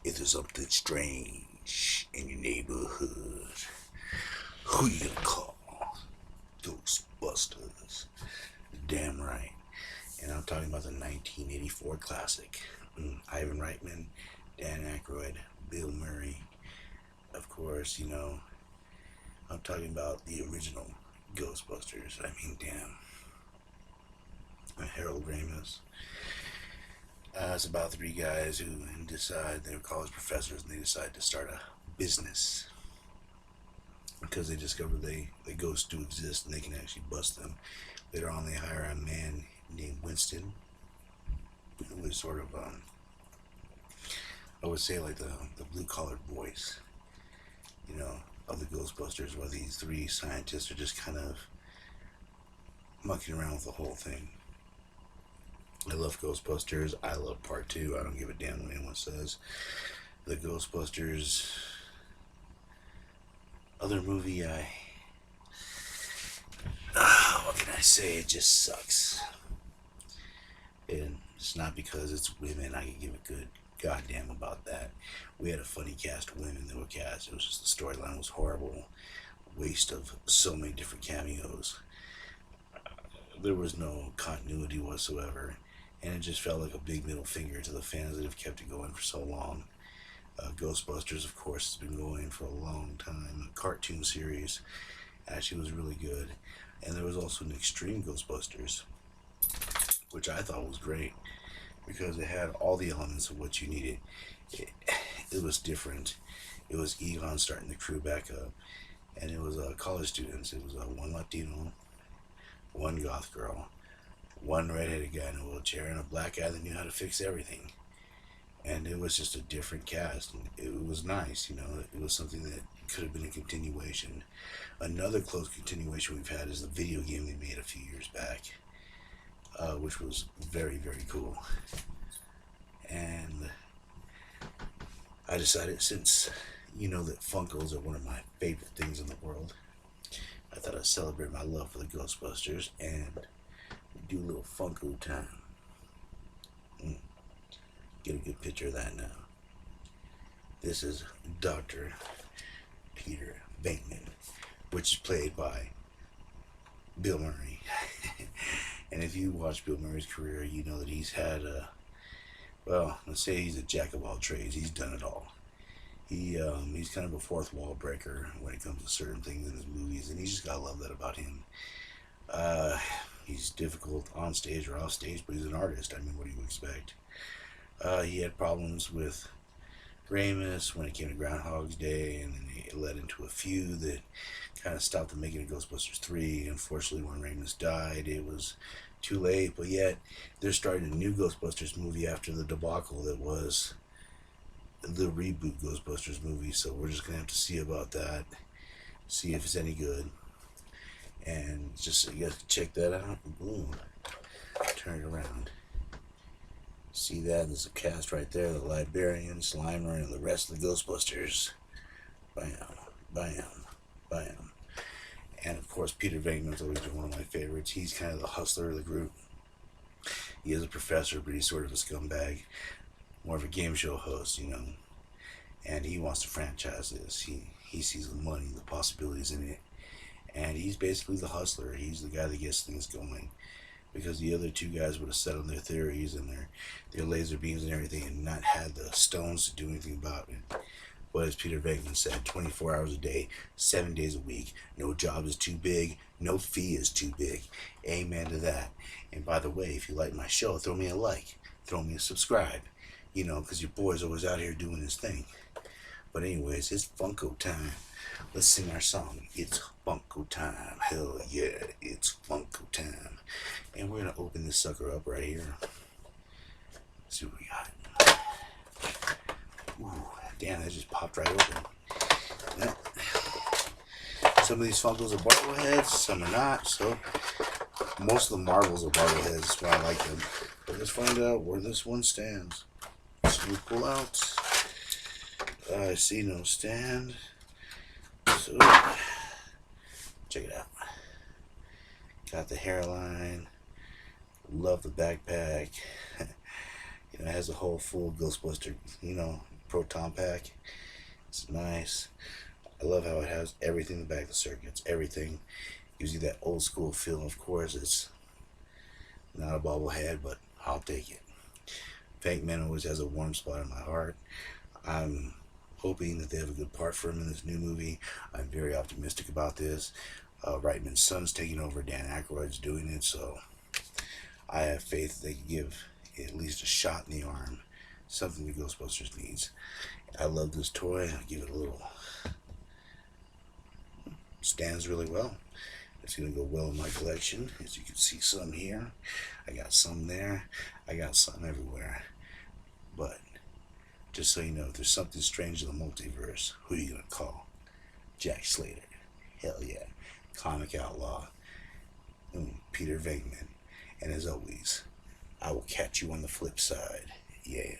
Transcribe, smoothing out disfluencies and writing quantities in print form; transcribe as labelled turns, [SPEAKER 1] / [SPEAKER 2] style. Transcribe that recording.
[SPEAKER 1] If there's something strange in your neighborhood, who you gonna call? Ghostbusters. Damn right. And I'm talking about the 1984 classic. Ivan Reitman, Dan Aykroyd, Bill Murray. Of course, I'm talking about the original Ghostbusters. I mean, damn. Harold Ramis. It's about three guys who decide they're college professors and they decide to start a business because they discover they ghosts do exist and they can actually bust them. Later on, they hire a man named Winston, who is sort of, I would say, like the blue collared voice, you know, of the Ghostbusters, where these three scientists are just kind of mucking around with the whole thing. I love Ghostbusters. I love part two. I don't give a damn what anyone says. The Ghostbusters other movie, what can I say? It just sucks. And it's not because it's women. I can give a good goddamn about that. We had a funny cast of women that were cast. It was just the storyline was horrible. Waste of so many different cameos. There was no continuity whatsoever. And it just felt like a big middle finger to the fans that have kept it going for so long. Ghostbusters, of course, has been going for a long time. A cartoon series actually was really good. And there was also an Extreme Ghostbusters, which I thought was great because it had all the elements of what you needed. It was different. It was Egon starting the crew back up, and it was college students. It was one Latino, one goth girl, one redheaded guy in a wheelchair, and a black guy that knew how to fix everything. And it was just a different cast, and it was nice. It was something that could have been a continuation. Another close continuation we've had is the video game they made a few years back, which was very, very cool. And I decided, since that Funkos are one of my favorite things in the world, I thought I'd celebrate my love for the Ghostbusters and do a little Funko time. Get a good picture of that now. This is Dr. Peter Venkman, which is played by Bill Murray. And if you watch Bill Murray's career, you know that he's had let's say he's a jack of all trades. He's done it all. He's kind of a fourth wall breaker when it comes to certain things in his movies, and you just gotta love that about him. He's difficult on stage or off stage, but he's an artist. I mean, what do you expect? He had problems with Ramis when it came to Groundhog's Day, and then it led into a feud that kind of stopped them making a Ghostbusters 3. Unfortunately, when Ramis died, it was too late, but yet they're starting a new Ghostbusters movie after the debacle that was the reboot Ghostbusters movie, so we're just going to have to see about that, see if it's any good, and just, you guys check that out. Boom. Turn it around. See that? There's a cast right there. The Librarian, Slimer, and the rest of the Ghostbusters. Bam, bam, bam. And of course, Peter Venkman's always been one of my favorites. He's kind of the hustler of the group. He is a professor, but he's sort of a scumbag. More of a game show host, And he wants to franchise this. He sees the money, the possibilities in it. And he's basically the hustler. He's the guy that gets things going. Because the other two guys would have set on their theories and their laser beams and everything and not had the stones to do anything about it. But as Peter Venkman said, 24 hours a day, 7 days a week, no job is too big, no fee is too big. Amen to that. And by the way, if you like my show, throw me a like, throw me a subscribe, because your boy's always out here doing his thing. But anyways, it's Funko time. Let's sing our song. It's Funko time. Hell yeah, it's Funko time. And we're going to open this sucker up right here. Let's see what we got. Ooh, damn, that just popped right open. Yeah. Some of these Funkos are bobbleheads, some are not. So most of the marbles are bobbleheads. That's why I like them. But let's find out where this one stands. So we pull out. I see no stand. So check it out. Got the hairline. Love the backpack. It has a whole full Ghostbuster, proton pack. It's nice. I love how it has everything in the back of the circuits. Everything gives you that old school feel. Of course, it's not a bobblehead, but I'll take it. Venkman always has a warm spot in my heart. I'm hoping that they have a good part for him in this new movie. I'm very optimistic about this. Reitman's son's taking over. Dan Aykroyd's doing it, so I have faith they can give at least a shot in the arm. Something the Ghostbusters needs. I love this toy. I'll give it a little. Stands really well. It's going to go well in my collection. As you can see, some here. I got some there. I got some everywhere. But just so you know, if there's something strange in the multiverse, who are you going to call? Jack Slater. Hell yeah. Comic Outlaw. Peter Venkman. And as always, I will catch you on the flip side. Yeah.